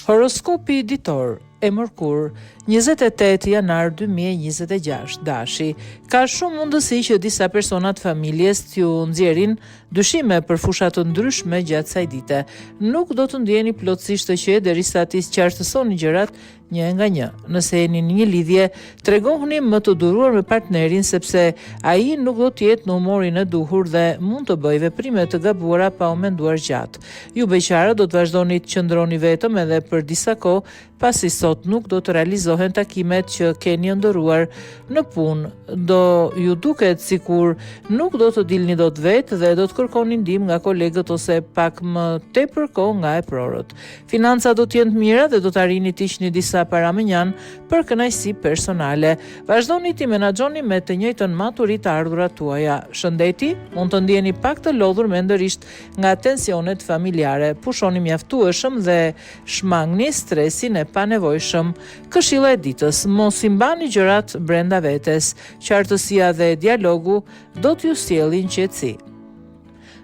Horoskopi ditor e Mërkur, 28 janar 2026, dashi, ka shumë mundësi që disa personat familjes t'ju nxjerrin dyshime për fusha të ndryshme gjatë kësaj dite. Nuk do të ndjeni plotësisht të qetë derisa t'i sqartësoni gjërat një nga një. Nëse jeni në një lidhje, tregohuni më të duruar me partnerin sepse ai nuk do të jetë në humorin e duhur dhe mund të bëjë veprime të gabuara pa u menduar gjatë. Ju beqarët do të vazhdoni të qëndroni vetëm edhe për disa kohë, pasi sot nuk do të realizohen takimet që keni ndëruar në punë. Do ju duket sikur nuk do të dilni dot vetë dhe do të kërkoni ndihmë nga kolegët ose pak më tepër kohë nga e prorët. Financat do të jenë të mira dhe do të arrini të hiqni disa para menjan për kënaqësi personale. Vazhdoni të menaxhoni me të njëjtën maturi të ardhurat tuaja. Shëndeti, mund të ndjeni pak të lodhur mendërisht nga tensionet familjare. Pushoni mjaftueshëm dhe shmangni stresin e panevojshëm. Këshilla e ditës: mos i mbani gjërat brenda vetes. Qartësia dhe dialogu do t'ju sjellin qetësi.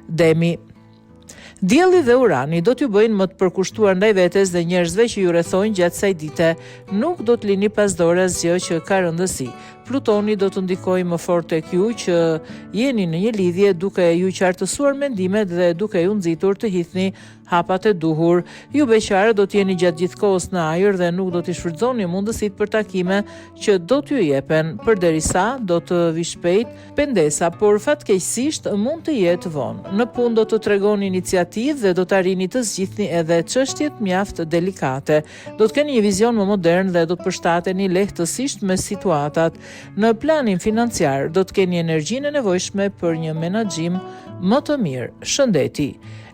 Demi. Dielli dhe Urani do t'ju bëjnë më të përkushtuar ndaj vetes dhe njerëzve që ju rrethojnë gjatë kësaj dite. Nuk do të lini pas dore asgjë që ka rëndësi. Plutoni do të ndikojë më fort tek ju që jeni në një lidhje, duke ju qartësuar mendimet dhe duke ju nxitur të hidhni hapat e duhur. Ju beqarë do të jeni gjatë gjithë kohës në ajër dhe nuk do t'i shfrytëzoni mundësitë për takime që do t'ju jepen, përderisa do të vi shpejt pendesa, por fatkeqësisht mund të jetë vonë. Në punë do të tregoni iniciativë dhe do të arrini të zgjidhni edhe çështjet mjaft delikate. Do të keni një vizion më modern dhe do të përshtateni lehtësisht me situatat. Në planin financiar do të keni energjinë e nevojshme për një menaxhim më të mirë. Shëndeti.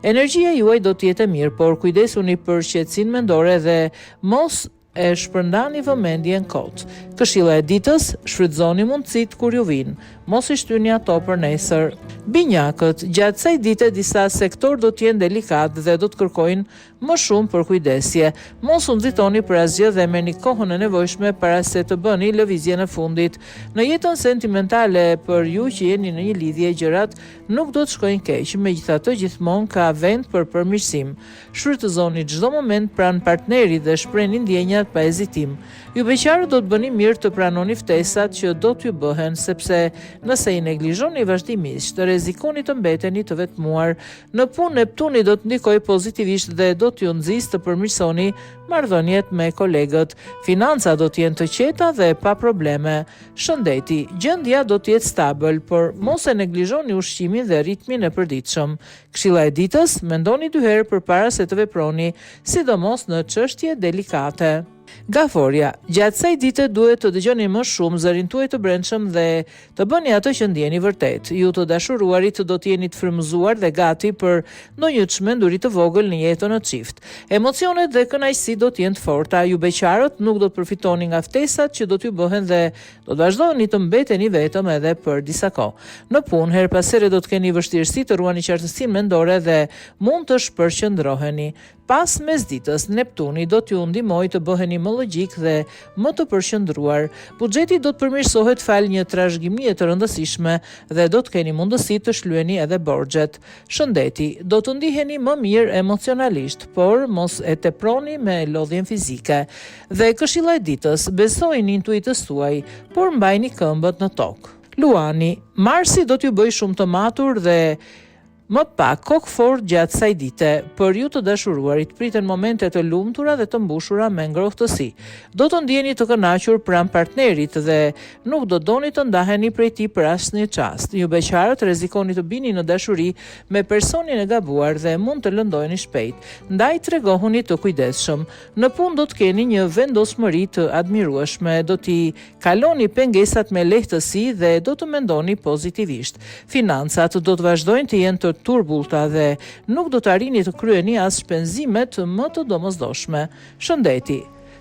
Energjia juaj do të jetë e mirë, por kujdesuni për qetësinë mendore dhe mos e shpërndani vëmendjen kot. Këshilla e ditës: shfrytëzoni mundësitë kur ju vijnë. Mos i shtyni ato për nesër. Binjakët, gjatë kësaj dite disa sektor do të jenë delikat dhe do të kërkojnë më shumë për kujdesje. Mos u nxitoni për asgjë dhe merrni kohën e nevojshme para se të bëni lëvizjen e fundit. Në jetën sentimentale për ju që jeni në një lidhje, gjërat nuk do të shkojnë keq, megjithatë gjithmonë ka vend për përmirësim. Shfrytëzoni çdo moment pranë partnerit dhe shprehni ndjenjat pa hezitim. Ju beqarët do të bëni mirë të pranoni ftesat që do t'ju bëhen, sepse nëse i neglizhoni vazhdimisht, rrezikoni të mbeteni të vetmuar. Në punë, Neptuni do të ndikojë pozitivisht dhe do t'ju nxjisë të përmirësoni marrëdhëniet me kolegët. Financat do të jenë të qeta dhe pa probleme. Shëndeti, gjendja do të jetë stabil, por mos e neglizhoni ushqimin dhe ritmin e përditshëm. Këshilla e ditës: mendoni 2 herë përpara se të veproni, sidomos në çështje delikate. Gaforia, gjatë kësaj dite duhet të dëgjoni më shumë zërin tuaj të brendshëm dhe të bëni atë që ndjeni vërtet. Ju të dashuruarit do të jeni të frymëzuar dhe gati për ndonjë çmenduri të vogël në jetën e çift. Emocionet dhe kënaqësi do të jenë të forta. Ju beqarët nuk do të përfitoni nga ftesat që do t'ju bëhen dhe do të vazhdoni të mbeteni vetëm edhe për disa kohë. Në punë, her pas here do të keni vështirësi të ruani qartësinë mendore dhe mund të shpërqendroheni. Pas mesditës, Neptuni do t'ju ndihmojë të bëheni më logjik dhe më të përqendruar. Buxheti do të përmirësohet fal një trashëgimie të rëndësishme dhe do të keni mundësi të shlyeni edhe borxhet. Shëndeti, do të ndiheni më mirë emocionalisht, por mos e teproni me lodhjen fizike. Dhe këshilla e ditës: besojini intuitës tuaj, por mbajini këmbët në tokë. Luani, Marsi do t'ju bëjë shumë të matur dhe më pak kokë fort gjatë kësaj dite. Për ju të dashuruarit priten momente të lumtura dhe të mbushura me ngrohtësi. Do të ndjeni të kënaqur pranë partnerit dhe nuk do doni të ndaheni prej tij për asnjë çast. Ju beqarët rrezikoni të bini në dashuri me personin e gabuar dhe mund të lëndoheni shpejt. Ndaj tregohuni të kujdesshëm. Në punë do të keni një vendosmëri të admirueshme. Do t'i kaloni pengesat me lehtësi dhe do të mendoni pozitivisht. Financat do të vazhdojnë të jenë të turbullta dhe nuk do të arrini të kryeni as shpenzimet më të domosdoshme. Shëndeti.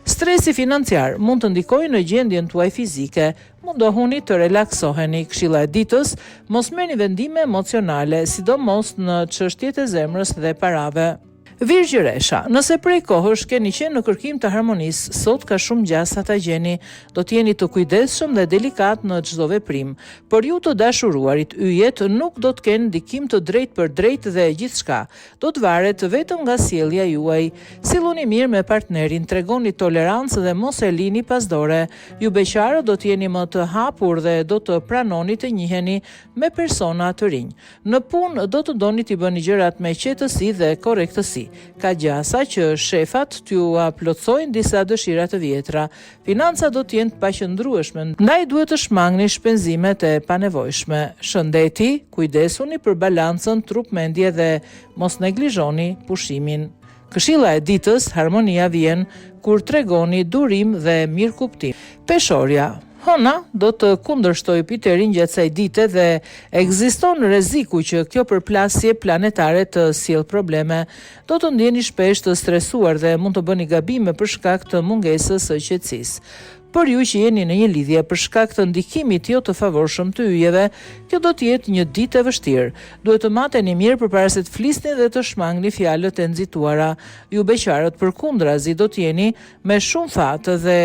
Stresi financiar mund të ndikojë në gjendjen tuaj fizike. Mundohuni të relaksoheni. Këshilla e ditës: mos merrni vendime emocionale, sidomos në çështjet e zemrës dhe parave. Virgjëresha, nëse prej kohësh keni qenë në kërkim të harmonisë, sot ka shumë gjasa ta gjeni, do t'jeni të kujdesshëm dhe delikat në çdo veprim. Për ju të dashuruarit, yjet nuk do të kenë ndikim të drejtë për drejtë dhe gjithçka do të varet vetëm nga sjellja juaj. Silluni mirë me partnerin, tregoni tolerancë dhe mos e lini pasdore. Ju beqarët do t'jeni më të hapur dhe do të pranoni të njiheni me persona të rinj. Në punë do të doni t'i bëni gjërat me qetësi dhe korrektësi. Ka gjasa që shefat t'ju plotësojnë disa dëshira të vjetra. Financa do t'jenë të paqëndrueshme, ndaj duhet të shmangni shpenzimet e panevojshme. Shëndeti, kujdesuni për balancën trup-mendje dhe mos neglizhoni pushimin. Këshilla e ditës, harmonia vjen kur tregoni durim dhe mirëkuptim. Peshorja. Hëna do të kundërshtoj Jupiterin gjatë kësaj dite dhe ekziston rreziku që kjo përplasje planetare të sjellë probleme. Do të ndjeni shpesh të stresuar dhe mund të bëni gabime për shkak të mungesës së qetësisë. Për ju që jeni në një lidhje për shkak të ndikimit jo të favorshëm të yjeve, kjo do të jetë një ditë e vështirë. Duhet të mateni mirë përpara se të flisni dhe të shmangni fjalët e nxituara. Ju beqarët përkundrazi do të jeni me shumë fat dhe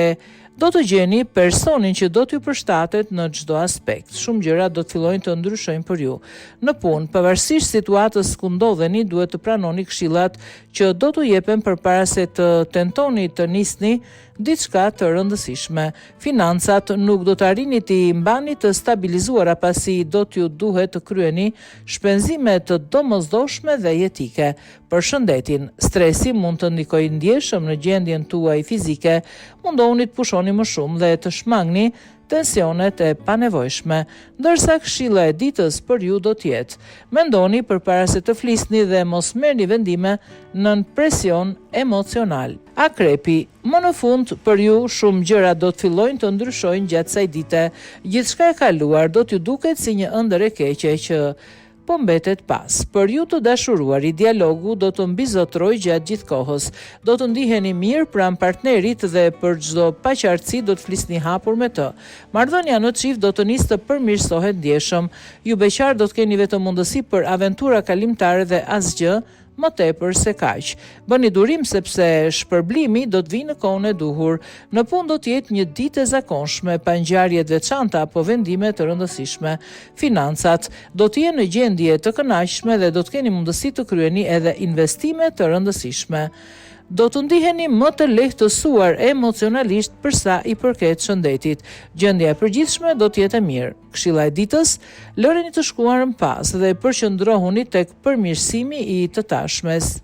do të gjeni personin që do t'ju përshtatet në çdo aspekt. Shumë gjëra do të fillojnë të ndryshojnë për ju. Në punë, pavarësisht situatës ku ndodheni, duhet të pranoni këshillat që do t'u jepen përpara se të tentoni të nisni diçka të rëndësishme. Financat nuk do të arrini t'i mbani të stabilizuara pasi do t'ju duhet të kryeni shpenzime të domosdoshme dhe jetike. Për shëndetin, stresi mund të ndikojë ndjeshëm në gjendjen tuaj fizike, mundohuni të pushoni më shumë dhe të shmangni tensionet e panevojshme, ndërsa këshilla e ditës për ju do të jetë: mendoni përpara se të flisni dhe mos merrni vendime nën presion emocional. Akrepi, më në fund për ju shumë gjëra do të fillojnë të ndryshojnë gjatë kësaj dite. Gjithçka e kaluar do t'ju duket si një ëndër e keqe që po mbetet pas. Për ju të dashuruari, dialogu do të mbizotrojë gjatë gjithë kohës. Do të ndiheni mirë pranë partnerit dhe për çdo paqartësi do të flisni hapur me të. Marrëdhënia në çift do të nisë të përmirësohet ndjeshëm. Ju beqar do të keni vetëm mundësi për aventura kalimtare dhe asgjë më tepër se kaq. Bëni durim sepse shpërblimi do të vijë në kohën e duhur. Në punë do të jetë një ditë e zakonshme, pa ngjarje të veçanta apo vendime të rëndësishme. Financat do të jenë në gjendje të kënaqshme dhe do të keni mundësi të kryeni edhe investime të rëndësishme. Do të ndiheni më të lehtësuar emocionalisht për sa i përket shëndetit. Gjendja e përgjithshme do të jetë e mirë. Këshilla e ditës, lëreni të shkuarën pas dhe përqendrohuni tek përmirësimi i të tashmes.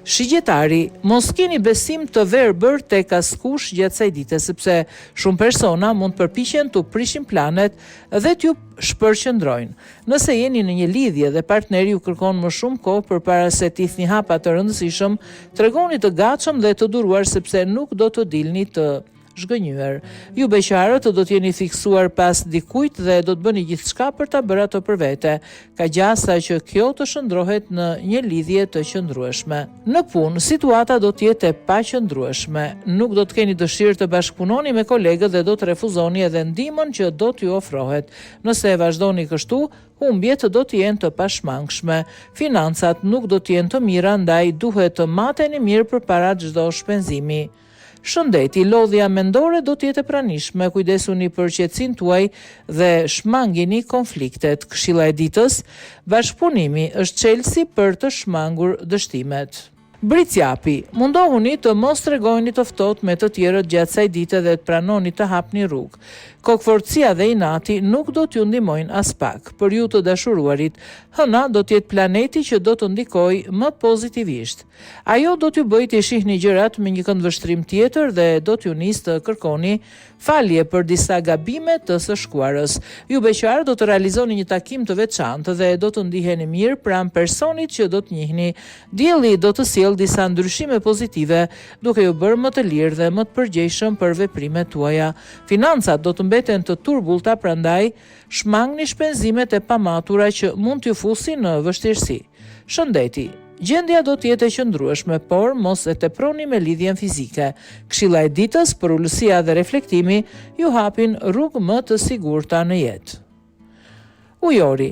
Shigjetari, mos keni besim të verbër tek askush gjatë kësaj dite, sepse shumë persona mund përpiqen t'u prishin planet dhe t'ju shpërqendrojnë. Nëse jeni në një lidhje dhe partneri ju kërkon më shumë kohë përpara se t'i thni hapa të rëndësishëm, tregoni të gatshëm dhe të duruar sepse nuk do të dilni të zhgënjur. Ju beqarët do të jeni fiksuar pas dikujt dhe do të bëni gjithçka për ta bërë ato për vete. Ka gjasa që kjo të shndrohet në një lidhje të qëndrueshme. Në punë, situata do të jetë e paqëndrueshme. Nuk do të keni dëshirë të bashkëpunoni me kolegët dhe do të refuzoni edhe ndihmën që do t'ju ofrohet. Nëse e vazhdoni kështu, humbjet do të jenë të pashmangshme. Financat nuk do të jenë të mira, ndaj duhet të mateni mirë përpara çdo shpenzimi. Shëndeti, lodhja mendore do të jetë e pranishme, kujdesuni për qetësinë tuaj dhe shmangini konfliktet. Këshilla e ditës, bashkëpunimi është çelësi për të shmangur dështimet. Bricjapi, mundohuni të mos tregoni të ftohtë me të tjerët gjatë kësaj dite dhe të pranoni të hapni rrugë. Kokforcia dhe inati nuk do t'ju ndihmojnë as pak. Për ju të dashuruarit, hëna do të jetë planeti që do të ndikojë më pozitivisht. Ajo do t'ju bëjë të shihni gjërat me një këndvështrim tjetër dhe do t'ju nisë të kërkoni falje për disa gabime të së shkuarës. Ju beqarë do të realizoni një takim të veçantë dhe do të ndiheni mirë pranë personit që do të njihni. Dielli do të sjellë disa ndryshime pozitive, duke ju bërë më të lirë dhe më të përgjegjshëm për veprimet tuaja. Financat do të mbeten të turbullta, prandaj shmangni shpenzimet e pamatura që mund t'ju fusin në vështirësi. Shëndeti, gjendja do të jetë e qëndrueshme, por mos e teproni me lidhjen fizike. Këshilla e ditës për ulësia dhe reflektimi ju hapin rrugë më të sigurta në jetë. Ujori,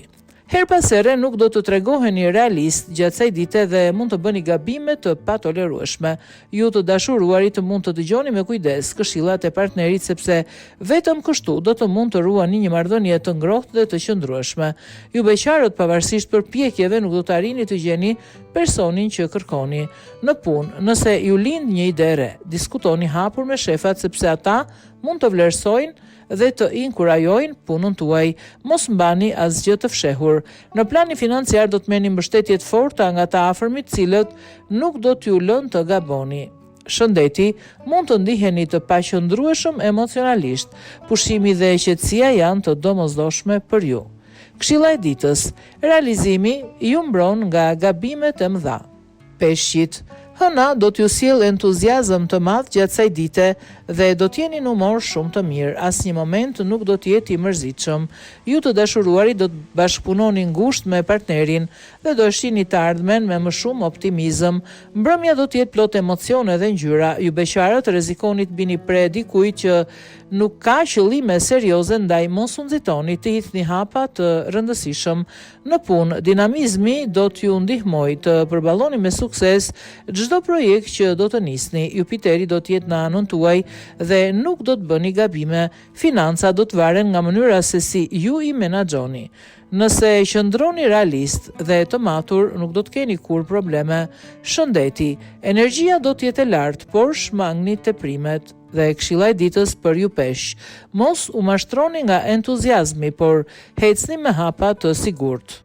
Her pas here nuk do të tregoheni realist gjatë kësaj dite dhe mund të bëni gabime të patolerueshme. Ju të dashuruarit mund të dëgjoni me kujdes këshillat e partnerit sepse vetëm kështu do të mund të ruani një marrëdhënie të ngrohtë dhe të qëndrueshme. Ju beqarët pavarësisht përpjekjeve nuk do të arrini të gjeni personin që kërkoni. Në punë, nëse ju lind një ide e re, diskutoni hapur me shefat sepse ata mund të vlerësojnë dhe të inkurajojnë punën tuaj. Mos mbani asgjë të fshehur. Në planin financiar do të merrni mbështetje të forta nga të afërmit, cilët nuk do t'ju lënë të gaboni. Shëndeti, mund të ndiheni të paqëndrueshëm emocionalisht. Pushimi dhe qetësia janë të domosdoshme për ju. Këshilla e ditës: realizimi ju mbron nga gabimet e mëdha. Peshqit, hëna do t'ju sjell entuziazëm të madh gjatë kësaj dite dhe do t'jeni në humor shumë të mirë. Asnjë moment nuk do të jetë i mërzitshëm. Ju të dashuruarit do të bashkëpunoni ngushtë me partnerin dhe do shihni të ardhmen me më shumë optimizëm. Mbrëmja do të jetë plot emocione dhe ngjyra. Ju beqarët rrezikoni të bini pre dikujt që nuk ka qëllime serioze, ndaj mos u nxitoni të hidhni hapa të rëndësishëm. Në punë, dinamizmi do t'ju ndihmojë të përballoni me sukses çdo projekt që do të nisni. Jupiteri do të jetë në anën tuaj dhe nuk do të bëni gabime. Financa do të varen nga mënyra se si ju i menaxhoni. Nëse qëndroni realist dhe të matur, nuk do të keni kur probleme. Shëndeti, energjia do të jetë e lartë, por shmangni teprimet. Dhe këshilla e ditës për ju peshq: mos u mashtroni nga entuziazmi, por hecni me hapa të sigurt.